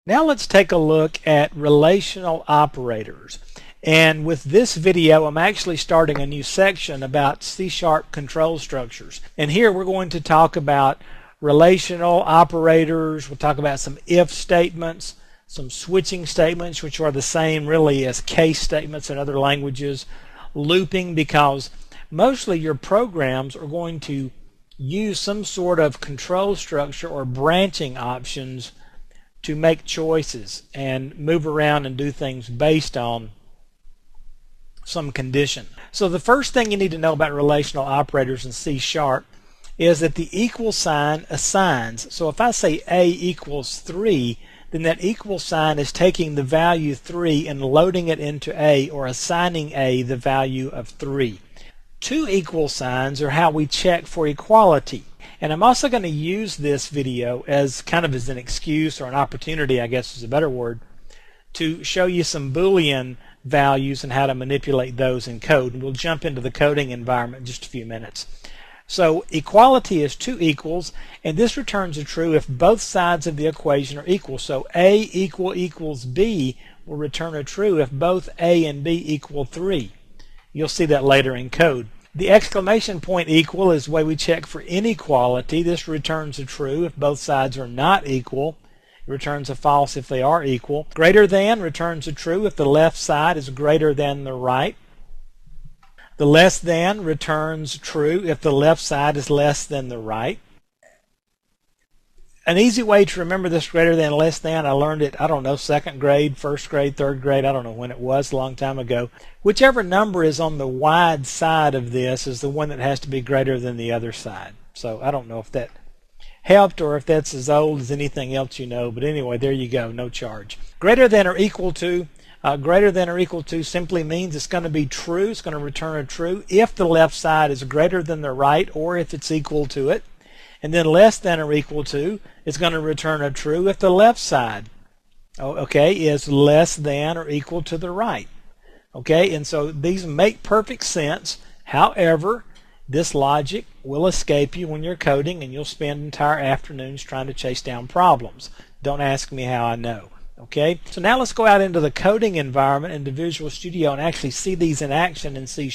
Now let's take a look at relational operators. And with this video, I'm actually starting a new section about C# control structures. And here we're going to talk about relational operators. We'll talk about some if statements, some switching statements, which are the same really as case statements in other languages, looping, because mostly your programs are going to use some sort of control structure or branching options to make choices and move around and do things based on some condition. So the first thing you need to know about relational operators in C# is that the equal sign assigns. So if I say A equals 3, then that equal sign is taking the value 3 and loading it into A, or assigning A the value of 3. Two equal signs are how we check for equality. And I'm also going to use this video as kind of as an excuse, or an opportunity, I guess is a better word, to show you some Boolean values and how to manipulate those in code. And we'll jump into the coding environment in just a few minutes. So equality is two equals, and this returns a true if both sides of the equation are equal. So A equals B will return a true if both A and B equal 3. You'll see that later in code. The exclamation point equal is the way we check for inequality. This returns a true if both sides are not equal. It returns a false if they are equal. Greater than returns a true if the left side is greater than the right. The less than returns true if the left side is less than the right. An easy way to remember this greater than, less than, I learned it, I don't know, second grade, first grade, third grade, I don't know when it was, a long time ago. Whichever number is on the wide side of this is the one that has to be greater than the other side. So I don't know if that helped or if that's as old as anything else you know, but anyway, there you go, no charge. Greater than or equal to simply means it's going to be true, it's going to return a true if the left side is greater than the right or if it's equal to it. And then less than or equal to is going to return a true if the left side, is less than or equal to the right. Okay, and so these make perfect sense. However, this logic will escape you when you're coding, and you'll spend entire afternoons trying to chase down problems. Don't ask me how I know. Okay, so now let's go out into the coding environment into Visual Studio and actually see these in action in C#.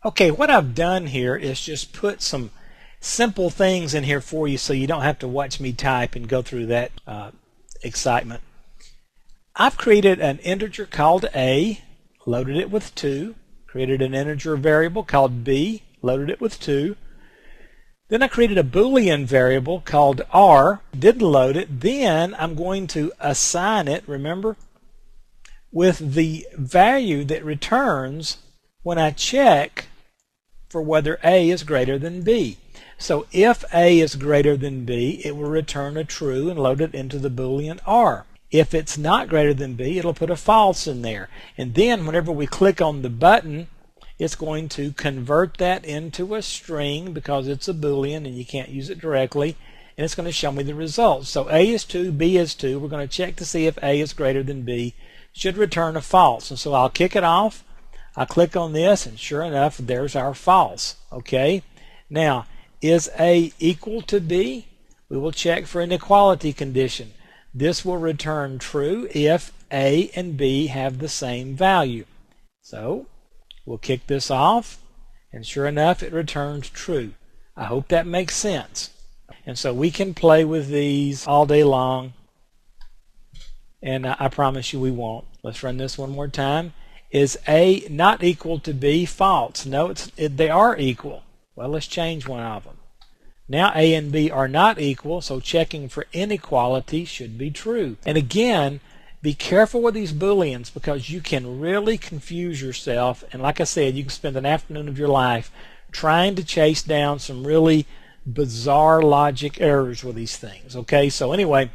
Okay, what I've done here is just put some simple things in here for you so you don't have to watch me type and go through that excitement. I've created an integer called A, loaded it with 2, created an integer variable called B, loaded it with 2. Then I created a Boolean variable called R, didn't load it. Then I'm going to assign it, remember, with the value that returns when I check for whether A is greater than B. So if A is greater than B, it will return a true and load it into the Boolean R. If it's not greater than B, it'll put a false in there. And then whenever we click on the button, it's going to convert that into a string because it's a Boolean and you can't use it directly, and it's going to show me the results. So A is 2, B is 2. We're going to check to see if A is greater than B. Should return a false. And so I'll kick it off. I click on this, and sure enough, there's our false. Okay. Now, is A equal to B? We will check for an equality condition. This will return true if A and B have the same value. So we'll kick this off, and sure enough, it returns true. I hope that makes sense. And so we can play with these all day long, and I promise you we won't. Let's run this one more time. Is A not equal to B? False. No, they are equal. Well, let's change one of them. Now A and B are not equal, so checking for inequality should be true. And again, be careful with these Booleans because you can really confuse yourself. And like I said, you can spend an afternoon of your life trying to chase down some really bizarre logic errors with these things. Okay, so anyway,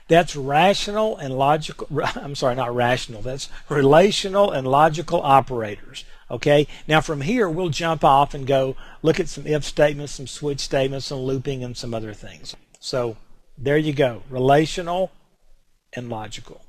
that's rational and logical. I'm sorry, not rational. That's relational and logical operators. Okay, now from here we'll jump off and go look at some if statements, some switch statements, some looping, and some other things. So there you go, relational and logical.